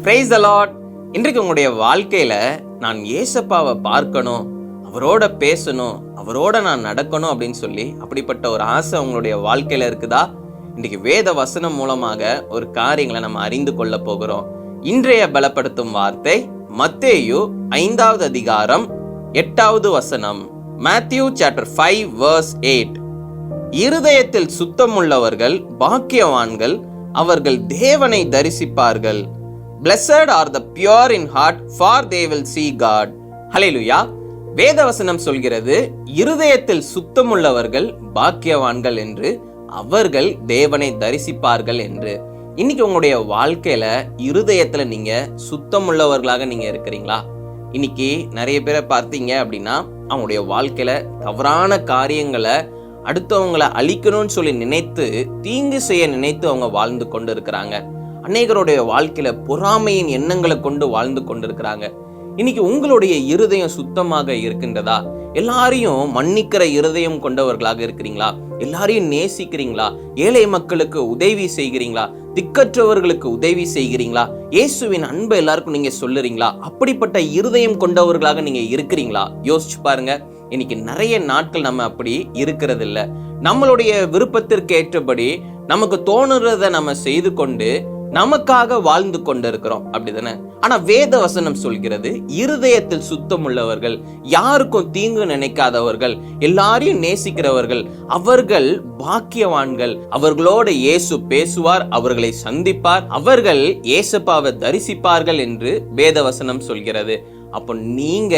Praise the Lord. இன்றைக்கு உங்களுடைய வாழ்க்கையில நான் ஏசப்பாவை பார்க்கணும், அவரோட பேசணும், அவரோட நான் நடக்கணும் அப்படின்னு சொல்லி அப்படிப்பட்ட ஒரு ஆசை உங்களுடைய வாழ்க்கையில இருக்குதா? இன்னைக்கு வேத வசனம் மூலமாக ஒரு காரியங்களை நம்ம அறிந்து கொள்ள போகிறோம். இன்றைய பலப்படுத்தும் வார்த்தை மத்தேயு 5வது அதிகாரம் 8வது வசனம். Matthew chapter 5 verse 8. இருதயத்தில் சுத்தமுள்ளவர்கள் பாக்கியவான்கள், அவர்கள் தேவனை தரிசிப்பார்கள். Blessed are the pure in heart, for they will see God. ஹல்லேலூயா. வேதவசனம் சொல்கிறது இருதயத்தில் சுத்தமுள்ளவர்கள் பாக்கியவான்கள் என்று, அவர்கள் தேவனை தரிசிப்பார்கள் என்று. இன்னைக்கு உங்களுடைய வாழ்க்கையில இருதயத்துல நீங்க சுத்தமுள்ளவர்களாக நீங்க இருக்கிறீங்களா? இன்னைக்கு நிறைய பேரை பார்த்தீங்க அப்படின்னா அவங்களுடைய வாழ்க்கையில தவறான காரியங்களை அடுத்தவங்களை அழிக்கணும்னு சொல்லி நினைத்து, தீங்கு செய்ய நினைத்து அவங்க வாழ்ந்து கொண்டு இருக்கிறாங்க. அநேகருடைய வாழ்க்கையில பொறாமையின் எண்ணங்களை கொண்டு வாழ்ந்து கொண்டிருக்கிறாங்க. இன்னைக்கு உங்களுடைய இருதயம் சுத்தமாக இருக்கின்றதா? எல்லாரையும் மன்னிக்கிற இருதயம் கொண்டவர்களாக இருக்கிறீங்களா? எல்லாரையும் நேசிக்கிறீங்களா? ஏழை மக்களுக்கு உதவி செய்கிறீங்களா? திக்கற்றவர்களுக்கு உதவி செய்கிறீங்களா? இயேசுவின் அன்பை எல்லாருக்கும் நீங்க சொல்லுறீங்களா? அப்படிப்பட்ட இருதயம் கொண்டவர்களாக நீங்க இருக்கிறீங்களா? யோசிச்சு பாருங்க. இன்னைக்கு நிறைய நாட்கள் நம்ம அப்படி இருக்கிறது இல்ல. நம்மளுடைய விருப்பத்திற்கு ஏற்றபடி நமக்கு தோணுறத நம்ம செய்து கொண்டு நமக்காக வாழ்ந்து கொண்டு இருக்கிறோம், அப்படிதானே? ஆனா வேத வசனம் சொல்கிறது இருதயத்தில் சுத்தம் உள்ளவர்கள், யாருக்கும் தீங்கு நினைக்காதவர்கள், எல்லாரையும் நேசிக்கிறவர்கள், அவர்கள் பாக்கியவான்கள். அவர்களோட இயேசு பேசுவார், அவர்களை சந்திப்பார், அவர்கள் ஏசப்பாவை தரிசிப்பார்கள் என்று வேத வசனம் சொல்கிறது. அப்போ நீங்க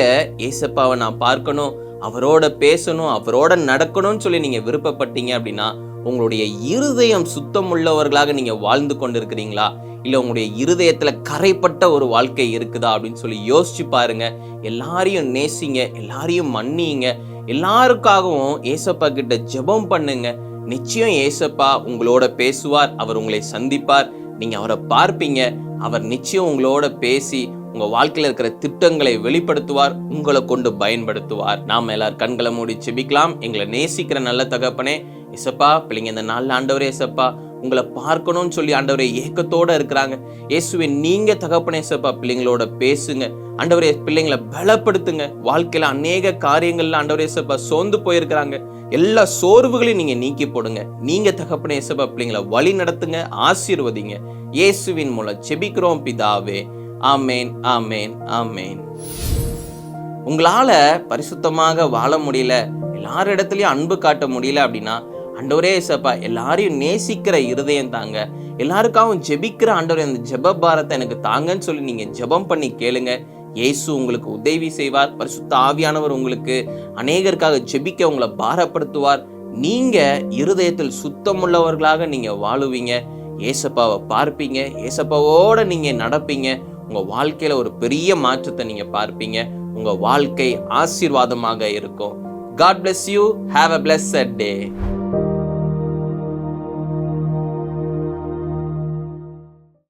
ஏசப்பாவை நான் பார்க்கணும், அவரோட பேசணும், அவரோட நடக்கணும்னு சொல்லி நீங்க விருப்பப்பட்டீங்க அப்படின்னா உங்களுடைய இருதயம் சுத்தம் உள்ளவர்களாக நீங்க வாழ்ந்து கொண்டிருக்கிறீங்களா? இல்ல உங்களுடைய இருதயத்துல கரைப்பட்ட ஒரு வாழ்க்கை இருக்குதா அப்படின்னு சொல்லி யோசிச்சு பாருங்க. எல்லாரையும் நேசிங்க, எல்லாரையும் மன்னியுங்க, எல்லாருக்காகவும் ஏசப்பா கிட்ட ஜெபம் பண்ணுங்க. நிச்சயம் ஏசப்பா உங்களோட பேசுவார், அவர் உங்களை சந்திப்பார், நீங்க அவரை பார்ப்பீங்க. அவர் நிச்சயம் உங்களோட பேசி உங்க வாழ்க்கையில இருக்கிற திட்டங்களை வெளிப்படுத்துவார், உங்களை கொண்டு பயன்படுத்துவார். நாம எல்லாரும் கண்களை மூடி ஜெபிக்கலாம். எங்களை நேசிக்கிற நல்ல தகப்பனே, ஏசப்பா பிள்ளைங்க இந்த நாள்ல ஆண்டவரே ஏசப்பா உங்களை பார்க்கணும்னு சொல்லி ஆண்டவரே ஏக்கத்தோட இருக்கிறாங்க. இயேசுவே நீங்க தகப்பனே ஏசப்பா பிள்ளைங்களோட பேசுங்க. ஆண்டவரே பிள்ளைங்களை பலப்படுத்துங்க. வாழ்க்கையில அநேக காரியங்கள்ல ஆண்டவரே ஏசப்பா சோர்ந்து போயிருக்கிறாங்க. எல்லா சோர்வுகளையும் நீங்க நீக்கி போடுங்க. நீங்க தகப்பனே ஏசப்பா பிள்ளைங்களை வழி நடத்துங்க, ஆசீர்வதிங்க. இயேசுவின் மூலம் ஜெபிக்கிறோம் பிதாவே. ஆமேன், ஆமேன், ஆமேன். உங்களால பரிசுத்தமாக வாழ முடியல, எல்லாரிடத்துலயும் அன்பு காட்ட முடியல அப்படின்னா ஆண்டவரே ஏசப்பா எல்லாரையும் நேசிக்கிற இருதயம் தாங்க, எல்லாருக்காகவும் ஜெபிக்கிற ஆண்டவரே அந்த ஜெப பாரத்தை எனக்கு தாங்கன்னு சொல்லி நீங்க ஜெபம் பண்ணி கேளுங்க. இயேசு உங்களுக்கு உதவி செய்வார். பரிசுத்த ஆவியானவர் உங்களுக்கு அநேகருக்காக ஜெபிக்க உங்களை பாரப்படுத்துவார். நீங்க இருதயத்தில் சுத்தமுள்ளவர்களாக நீங்க வாழுவீங்க. ஏசப்பாவை பார்ப்பீங்க, ஏசப்பாவோட நீங்க நடப்பீங்க. உங்க வாழ்க்கையில ஒரு பெரிய மாற்றத்தை நீங்க பார்ப்பீங்க. உங்க வாழ்க்கை ஆசீர்வாதமாக இருக்கும். God bless you. Have a blessed day.